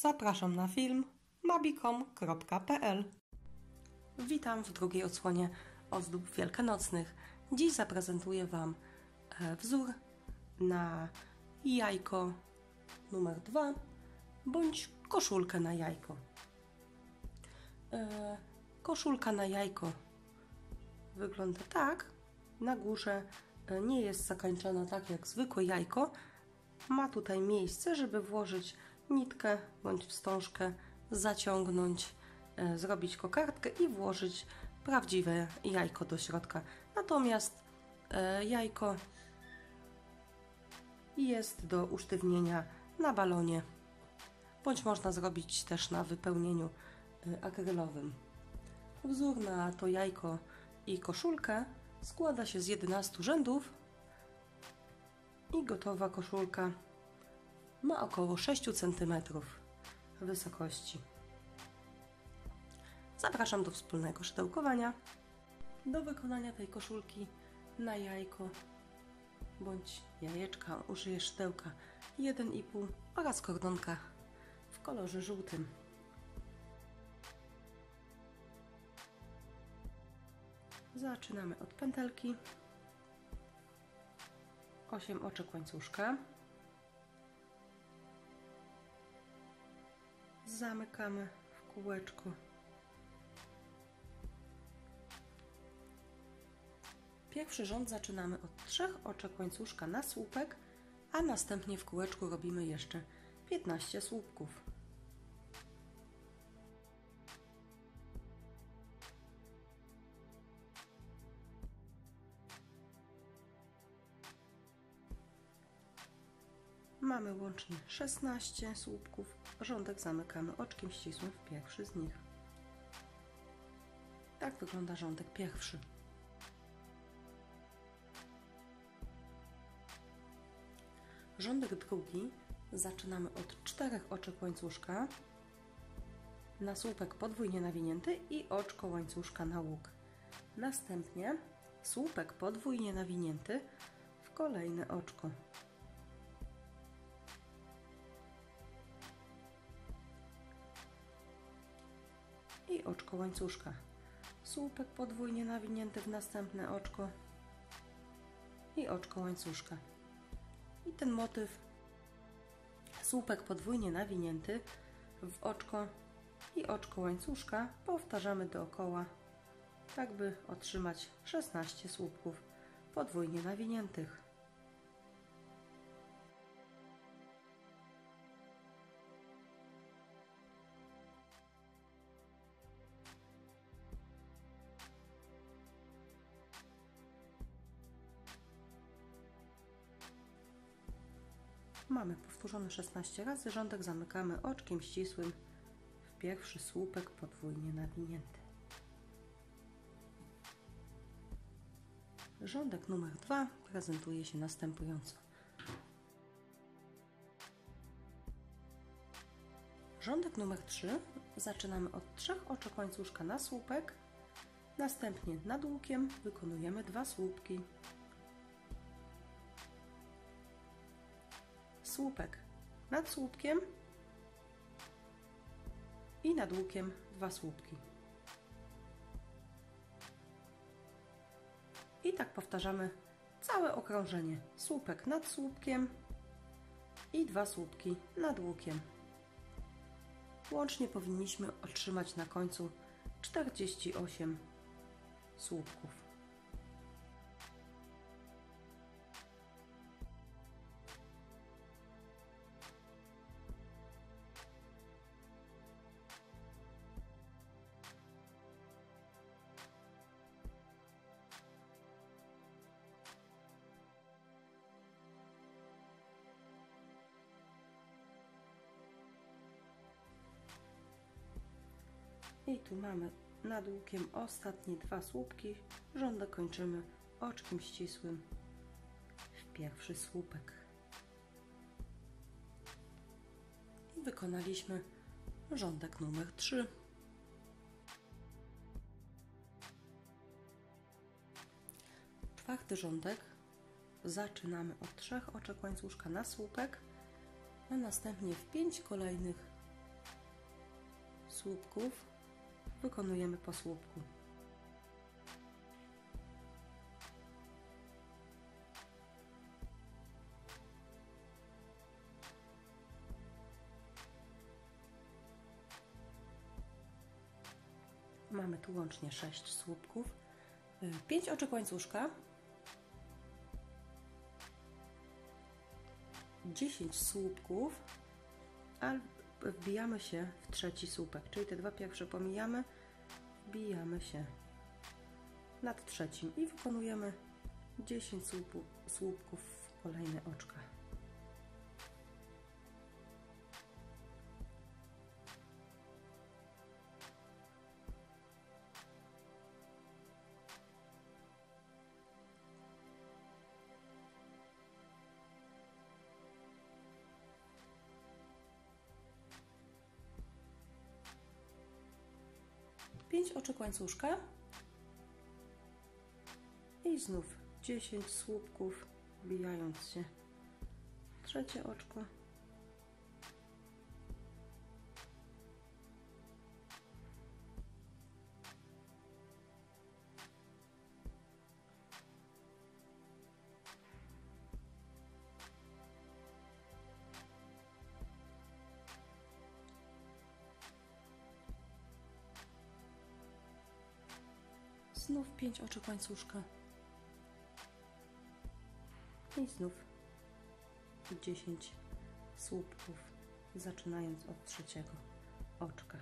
Zapraszam na film mabikom.pl. Witam w drugiej odsłonie ozdób wielkanocnych. Dziś zaprezentuję Wam wzór na jajko numer 2 bądź koszulkę na jajko. Koszulka na jajko wygląda tak. Na górze nie jest zakończona tak jak zwykłe jajko. Ma tutaj miejsce, żeby włożyć nitkę bądź wstążkę, zaciągnąć, zrobić kokardkę i włożyć prawdziwe jajko do środka. Natomiast jajko jest do usztywnienia na balonie, bądź można zrobić też na wypełnieniu akrylowym. Wzór na to jajko i koszulkę składa się z 11 rzędów i gotowa koszulka ma około 6 cm wysokości. Zapraszam do wspólnego szydełkowania. Do wykonania tej koszulki na jajko bądź jajeczka użyję szydełka 1,5 oraz kordonka w kolorze żółtym. Zaczynamy od pętelki, 8 oczek łańcuszka, zamykamy w kółeczku, pierwszy rząd zaczynamy od 3 oczek łańcuszka na słupek, a następnie w kółeczku robimy jeszcze 15 słupków. Mamy łącznie 16 słupków. Rządek zamykamy oczkiem ścisłym w pierwszy z nich. Tak wygląda rządek pierwszy. Rządek drugi zaczynamy od 4 oczek łańcuszka na słupek podwójnie nawinięty i oczko łańcuszka na łuk. Następnie słupek podwójnie nawinięty w kolejne oczko. I oczko łańcuszka. Słupek podwójnie nawinięty w następne oczko i oczko łańcuszka. I ten motyw słupek podwójnie nawinięty w oczko i oczko łańcuszka powtarzamy dookoła, tak by otrzymać 16 słupków podwójnie nawiniętych. Mamy powtórzone 16 razy, rządek zamykamy oczkiem ścisłym w pierwszy słupek podwójnie nawinięty. Rządek numer 2 prezentuje się następująco. Rządek numer 3 zaczynamy od 3 oczek łańcuszka na słupek, następnie nad łukiem wykonujemy 2 słupki. Słupek nad słupkiem i nad łukiem 2 słupki. I tak powtarzamy całe okrążenie. Słupek nad słupkiem i 2 słupki nad łukiem. Łącznie powinniśmy otrzymać na końcu 48 słupków. I tu mamy nad łukiem ostatnie 2 słupki. Rządek kończymy oczkiem ścisłym w pierwszy słupek. I wykonaliśmy rządek numer 3. Czwarty rządek zaczynamy od 3 oczek łańcuszka na słupek, a następnie w 5 kolejnych słupków wykonujemy po słupku. Mamy tu łącznie 6 słupków, 5 oczek łańcuszka, 10 słupków, a wbijamy się w trzeci słupek, czyli te dwa pierwsze pomijamy, wbijamy się nad trzecim i wykonujemy 10 słupków w kolejne oczka. Pięć oczek łańcuszka i znów 10 słupków, wbijając się w trzecie oczko. Znów 5 oczek łańcuszka i znów 10 słupków, zaczynając od trzeciego oczka.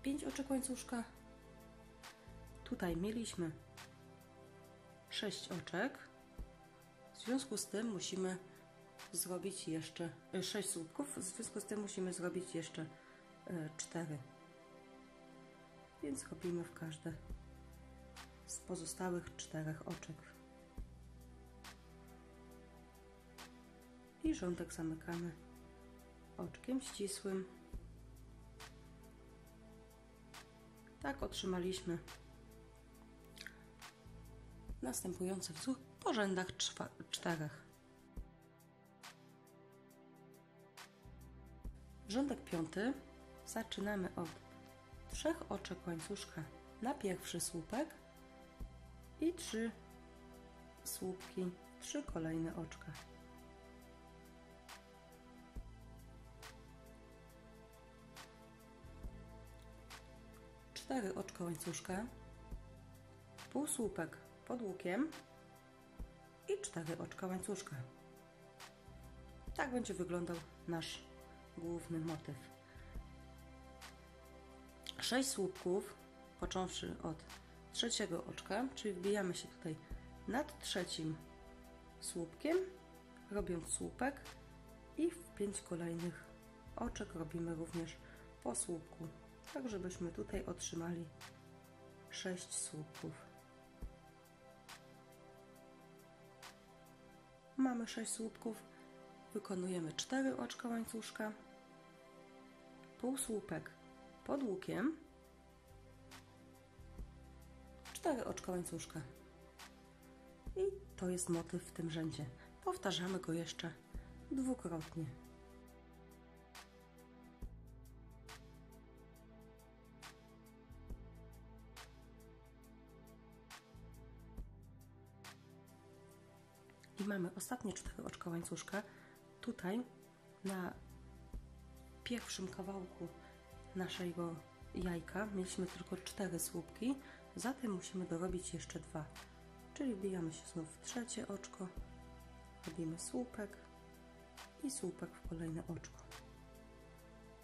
Pięć oczek łańcuszka. Tutaj mieliśmy 6 oczek. W związku z tym musimy zrobić jeszcze 6 słupków. W związku z tym musimy zrobić jeszcze 4. Więc robimy w każde z pozostałych 4 oczek. I rządek zamykamy oczkiem ścisłym. Tak otrzymaliśmy następujący wzór po rzędach 4. Rządek 5 zaczynamy od 3 oczek łańcuszka na pierwszy słupek i 3 słupki, 3 kolejne oczka. Cztery oczka łańcuszka, półsłupek pod łukiem i 4 oczka łańcuszka. Tak będzie wyglądał nasz główny motyw. 6 słupków, począwszy od trzeciego oczka, czyli wbijamy się tutaj nad trzecim słupkiem, robiąc słupek i w 5 kolejnych oczek robimy również po słupku, tak żebyśmy tutaj otrzymali 6 słupków. Mamy 6 słupków, wykonujemy 4 oczka łańcuszka, półsłupek pod łukiem, 4 oczka łańcuszka. I to jest motyw w tym rzędzie. Powtarzamy go jeszcze dwukrotnie. I mamy ostatnie 4 oczka łańcuszka. Tutaj na pierwszym kawałku naszego jajka mieliśmy tylko 4 słupki, zatem musimy dorobić jeszcze 2. Czyli wbijamy się znów w trzecie oczko, robimy słupek i słupek w kolejne oczko.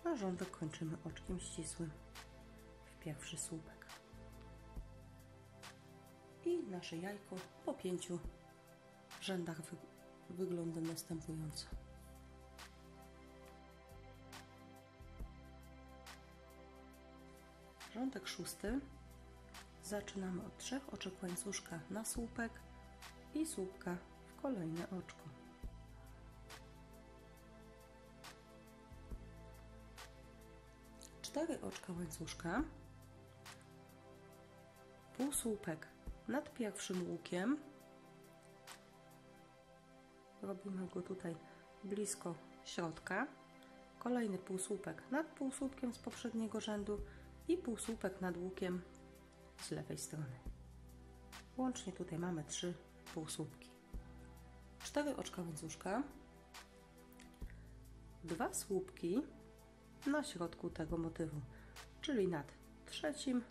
A rządek kończymy oczkiem ścisłym w pierwszy słupek. I nasze jajko po 5 rzędach wygląda następująco. Rządek 6. Zaczynamy od 3 oczek łańcuszka na słupek i słupka w kolejne oczko. Cztery oczka łańcuszka, półsłupek nad pierwszym łukiem, robimy go tutaj blisko środka, kolejny półsłupek nad półsłupkiem z poprzedniego rzędu i półsłupek nad łukiem z lewej strony. Łącznie tutaj mamy 3 półsłupki. 4 oczka łańcuszka, 2 słupki na środku tego motywu, czyli nad trzecim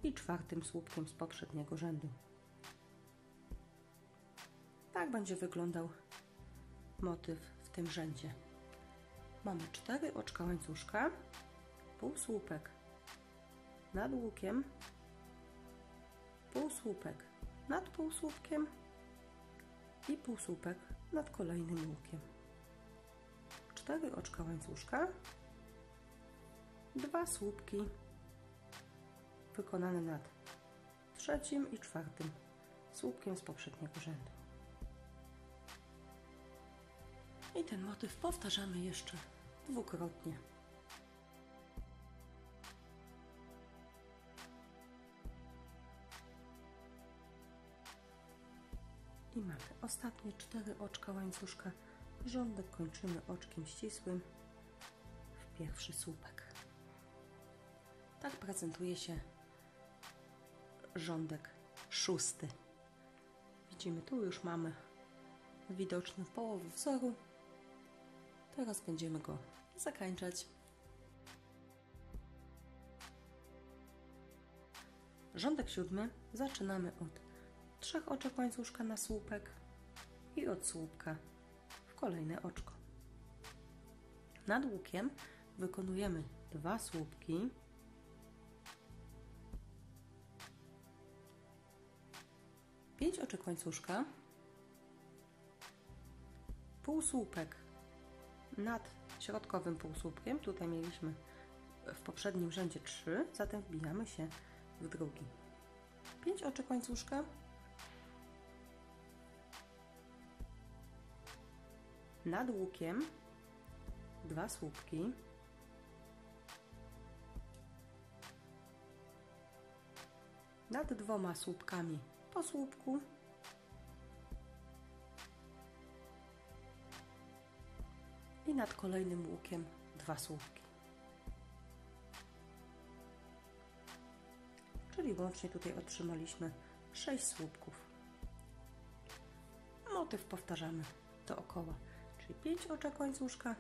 i 4 słupkiem z poprzedniego rzędu. Tak będzie wyglądał motyw w tym rzędzie. Mamy 4 oczka łańcuszka, półsłupek nad łukiem, półsłupek nad półsłupkiem i półsłupek nad kolejnym łukiem. 4 oczka łańcuszka, 2 słupki wykonane nad trzecim i 4 słupkiem z poprzedniego rzędu. I ten motyw powtarzamy jeszcze dwukrotnie. I mamy ostatnie 4 oczka łańcuszka. Rządek kończymy oczkiem ścisłym w pierwszy słupek. Tak prezentuje się rządek 6. Widzimy, tu już mamy widoczną połowę wzoru. Teraz będziemy go zakańczać. Rządek 7 zaczynamy od 3 oczek łańcuszka na słupek i od słupka w kolejne oczko. Nad łukiem wykonujemy 2 słupki, pięć oczek łańcuszka, półsłupek nad środkowym półsłupkiem, tutaj mieliśmy w poprzednim rzędzie 3, zatem wbijamy się w drugi. 5 oczek łańcuszka, nad łukiem 2 słupki, nad 2 słupkami po słupku i nad kolejnym łukiem 2 słupki. Czyli łącznie tutaj otrzymaliśmy 6 słupków. Motyw powtarzamy dookoła, czyli 5 oczek łańcuszka,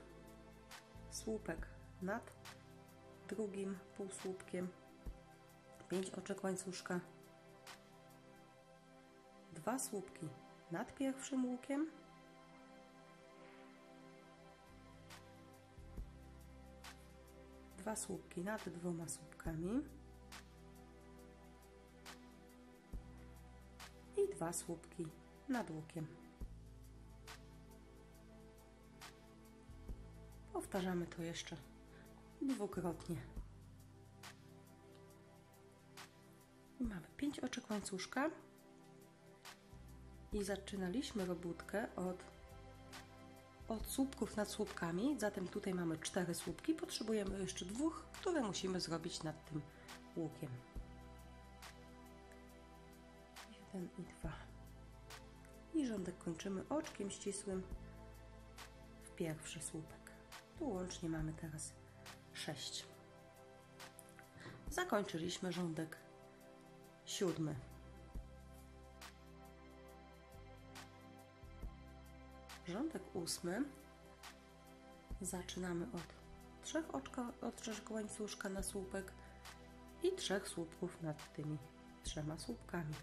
słupek nad drugim półsłupkiem, 5 oczek łańcuszka, 2 słupki nad pierwszym łukiem, dwa słupki nad 2 słupkami i 2 słupki nad łukiem. Powtarzamy to jeszcze dwukrotnie. I mamy 5 oczek łańcuszka i zaczynaliśmy robótkę od słupków nad słupkami, zatem tutaj mamy 4 słupki, potrzebujemy jeszcze 2, które musimy zrobić nad tym łukiem. 1 i 2. I rządek kończymy oczkiem ścisłym w pierwszy słupek. Tu łącznie mamy teraz 6. Zakończyliśmy rządek 7. Rządek 8 zaczynamy od 3 oczek łańcuszka na słupek i 3 słupków nad tymi 3 słupkami.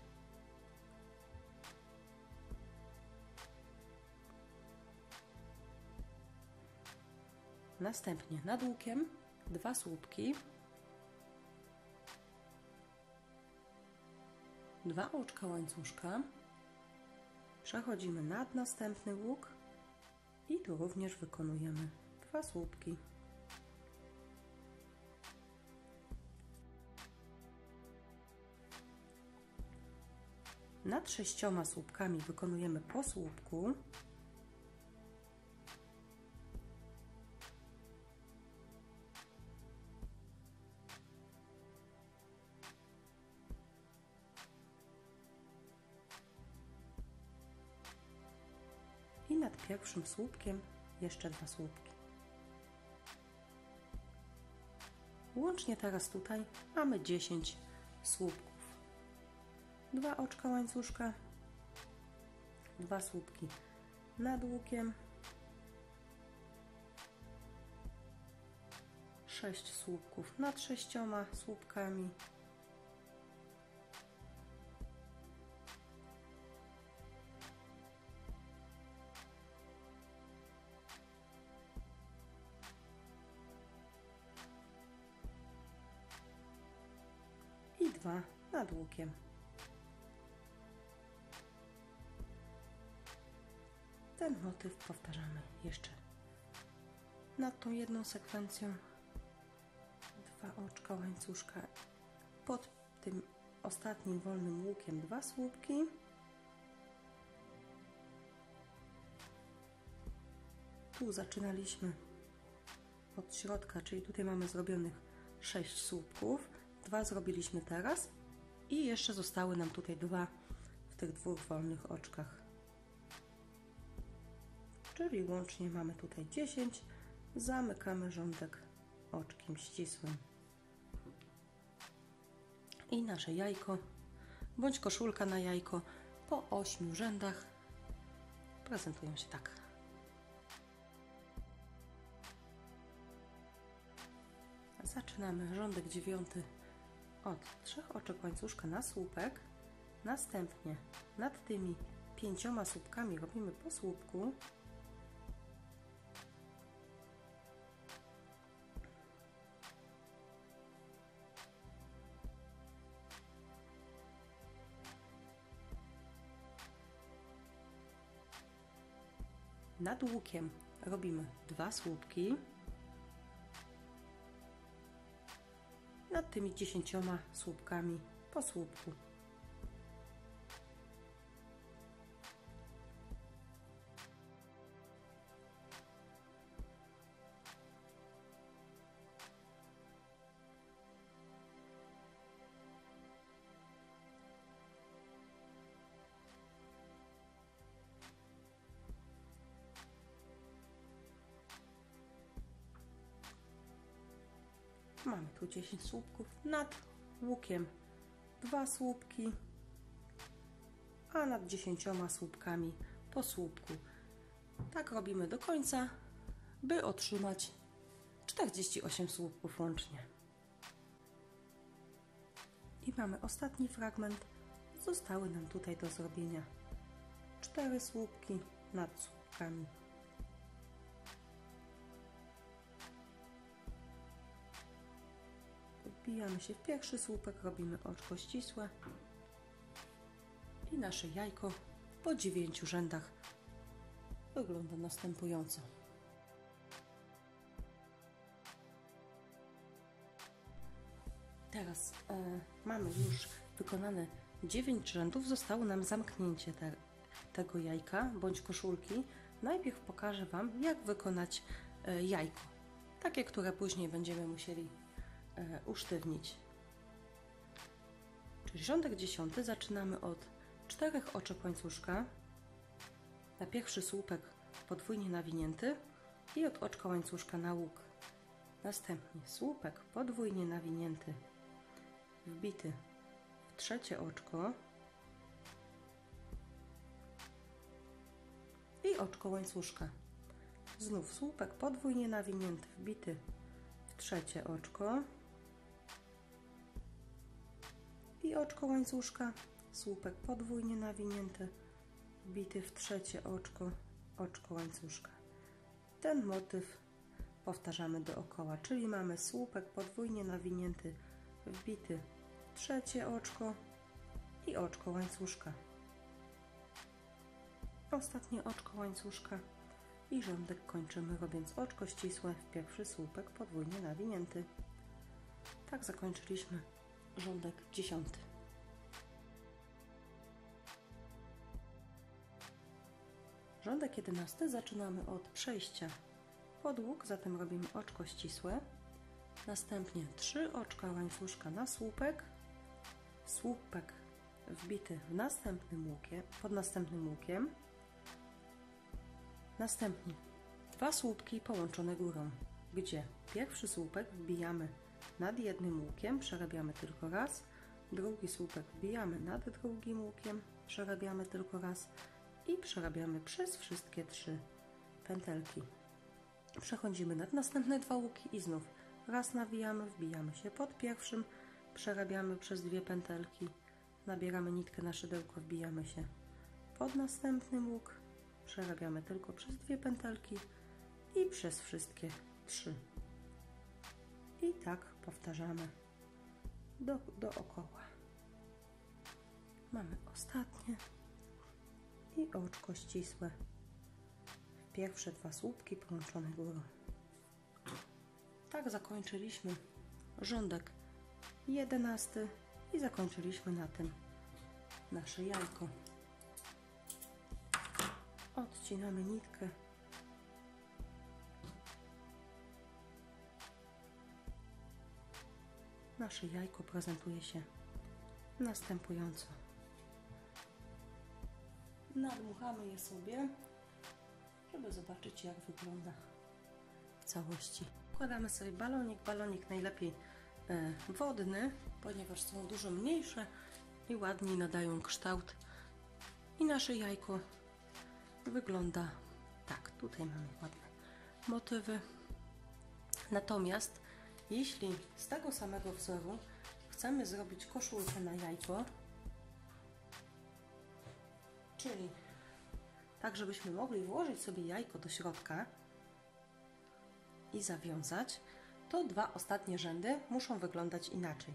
Następnie nad łukiem 2 słupki, 2 oczka łańcuszka, przechodzimy nad następny łuk i tu również wykonujemy 2 słupki. Nad 6 słupkami wykonujemy po słupku. I nad pierwszym słupkiem jeszcze 2 słupki. Łącznie teraz tutaj mamy 10 słupków. 2 oczka łańcuszka, 2 słupki nad łukiem, 6 słupków nad 6 słupkami, i 2 nad łukiem. Ten motyw powtarzamy jeszcze nad tą jedną sekwencją. 2 oczka łańcuszka, pod tym ostatnim wolnym łukiem 2 słupki, tu zaczynaliśmy od środka, czyli tutaj mamy zrobionych 6 słupków, 2 zrobiliśmy teraz i jeszcze zostały nam tutaj 2 w tych 2 wolnych oczkach, czyli łącznie mamy tutaj 10. Zamykamy rządek oczkiem ścisłym. I nasze jajko, bądź koszulka na jajko po 8 rzędach prezentują się tak. Zaczynamy rządek 9 od 3 oczek łańcuszka na słupek. Następnie nad tymi 5 słupkami robimy po słupku. Nad łukiem robimy 2 słupki. Nad tymi 10 słupkami po słupku. Mamy tu 10 słupków, nad łukiem 2 słupki, a nad 10 słupkami po słupku. Tak robimy do końca, by otrzymać 48 słupków łącznie. I mamy ostatni fragment. Zostały nam tutaj do zrobienia 4 słupki nad słupkami. Wbijamy się w pierwszy słupek, robimy oczko ścisłe i nasze jajko po 9 rzędach wygląda następująco. Teraz mamy już wykonane 9 rzędów, zostało nam zamknięcie tego jajka bądź koszulki. Najpierw pokażę Wam, jak wykonać jajko, takie, które później będziemy musieli usztywnić. Czyli rządek 10 zaczynamy od 4 oczek łańcuszka, na pierwszy słupek podwójnie nawinięty i od oczka łańcuszka na łuk. Następnie słupek podwójnie nawinięty, wbity w trzecie oczko i oczko łańcuszka. Znów słupek podwójnie nawinięty, wbity w trzecie oczko i oczko łańcuszka, słupek podwójnie nawinięty, wbity w trzecie oczko, oczko łańcuszka. Ten motyw powtarzamy dookoła, czyli mamy słupek podwójnie nawinięty, wbity w trzecie oczko i oczko łańcuszka. Ostatnie oczko łańcuszka i rządek kończymy, robiąc oczko ścisłe w pierwszy słupek podwójnie nawinięty. Tak zakończyliśmy rządek 10. Rządek 11 zaczynamy od przejścia pod łuk, zatem robimy oczko ścisłe. Następnie 3 oczka łańcuszka na słupek. Słupek wbity w następnym łukiem, pod następnym łukiem. Następnie 2 słupki połączone górą, gdzie pierwszy słupek wbijamy nad jednym łukiem, przerabiamy tylko raz. Drugi słupek wbijamy nad drugim łukiem, przerabiamy tylko raz i przerabiamy przez wszystkie 3 pętelki. Przechodzimy nad następne 2 łuki i znów raz nawijamy, wbijamy się pod pierwszym, przerabiamy przez 2 pętelki, nabieramy nitkę na szydełko, wbijamy się pod następny łuk, przerabiamy tylko przez 2 pętelki i przez wszystkie 3. I tak powtarzamy dookoła. Mamy ostatnie i oczko ścisłe. Pierwsze 2 słupki połączone górą. Tak zakończyliśmy rządek 11 i zakończyliśmy na tym nasze jajko. Odcinamy nitkę. Nasze jajko prezentuje się następująco. Nadmuchamy je sobie, żeby zobaczyć, jak wygląda w całości. Wkładamy sobie balonik. Balonik najlepiej wodny, ponieważ są dużo mniejsze i ładniej nadają kształt. I nasze jajko wygląda tak. Tutaj mamy ładne motywy. Natomiast jeśli z tego samego wzoru chcemy zrobić koszulkę na jajko, czyli tak, żebyśmy mogli włożyć sobie jajko do środka i zawiązać, to 2 ostatnie rzędy muszą wyglądać inaczej.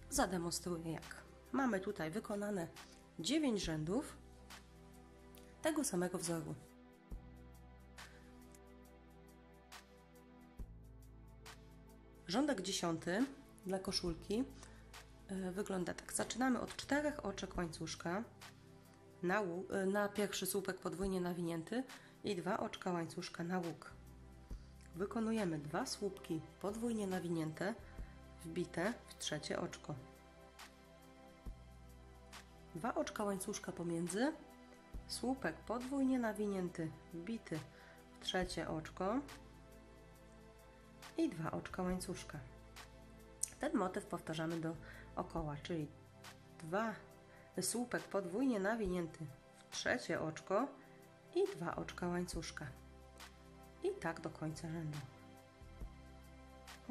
Zademonstruję jak. Mamy tutaj wykonane 9 rzędów tego samego wzoru. Rządek 10 dla koszulki wygląda tak. Zaczynamy od 4 oczek łańcuszka na pierwszy słupek podwójnie nawinięty i 2 oczka łańcuszka na łuk. Wykonujemy 2 słupki podwójnie nawinięte wbite w trzecie oczko. 2 oczka łańcuszka pomiędzy, słupek podwójnie nawinięty wbity w trzecie oczko i 2 oczka łańcuszka. Ten motyw powtarzamy dookoła, czyli 2 słupek podwójnie nawinięty w trzecie oczko i 2 oczka łańcuszka. I tak do końca rzędu.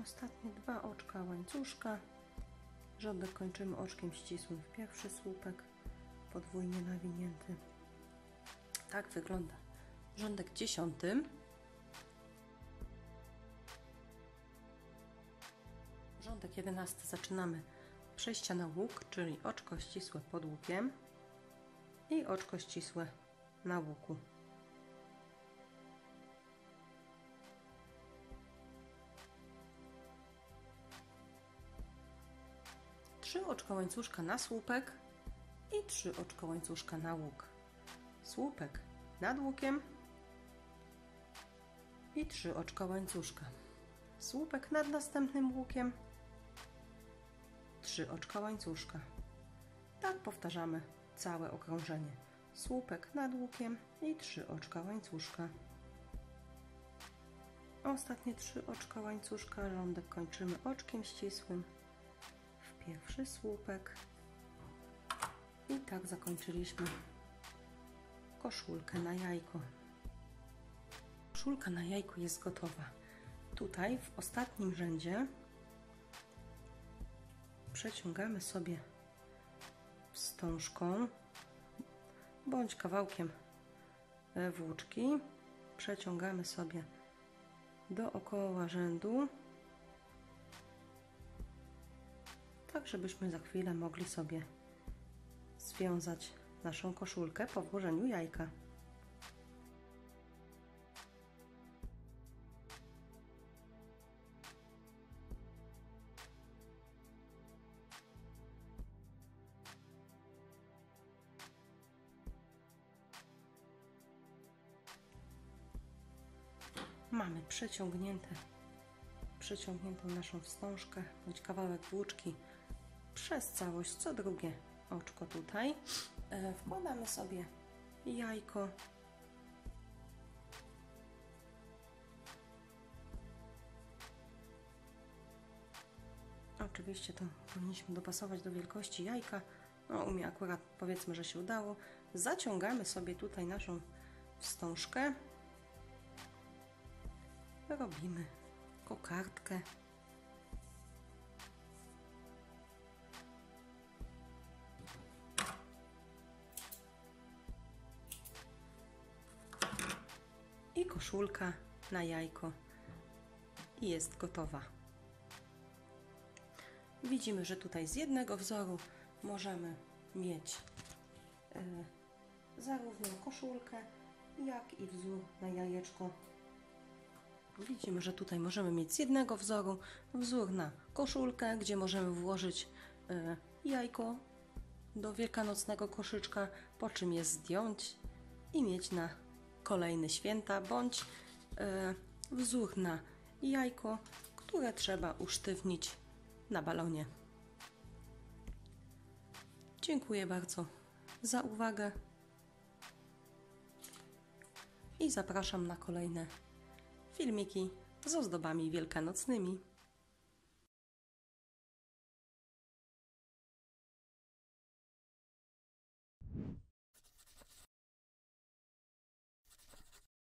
Ostatnie 2 oczka łańcuszka. Rządek kończymy oczkiem ścisłym w pierwszy słupek podwójnie nawinięty. Tak wygląda rządek 10. Rządek 11 zaczynamy przejścia na łuk, czyli oczko ścisłe pod łukiem i oczko ścisłe na łuku. Trzy oczka łańcuszka na słupek i 3 oczka łańcuszka na łuk. Słupek nad łukiem i 3 oczka łańcuszka. Słupek nad następnym łukiem, 3 oczka łańcuszka. Tak powtarzamy całe okrążenie. Słupek nad łukiem i 3 oczka łańcuszka. Ostatnie 3 oczka łańcuszka. Rządek kończymy oczkiem ścisłym w pierwszy słupek. I tak zakończyliśmy koszulkę na jajko. Koszulka na jajko jest gotowa. Tutaj w ostatnim rzędzie przeciągamy sobie wstążką bądź kawałkiem włóczki, przeciągamy sobie dookoła rzędu, tak żebyśmy za chwilę mogli sobie związać naszą koszulkę po włożeniu jajka. Mamy przeciągniętą naszą wstążkę, bądź kawałek włóczki przez całość, co drugie oczko tutaj. Wkładamy sobie jajko. Oczywiście to powinniśmy dopasować do wielkości jajka. No, u mnie akurat powiedzmy, że się udało. Zaciągamy sobie tutaj naszą wstążkę. Robimy kokardkę. I koszulka na jajko. I jest gotowa. Widzimy, że tutaj z jednego wzoru możemy mieć zarówno koszulkę, jak i wzór na jajeczko. Widzimy, że tutaj możemy mieć z jednego wzoru wzór na koszulkę, gdzie możemy włożyć jajko do wielkanocnego koszyczka, po czym je zdjąć i mieć na kolejne święta, bądź wzór na jajko, które trzeba usztywnić na balonie. Dziękuję bardzo za uwagę i zapraszam na kolejne filmiki z ozdobami wielkanocnymi.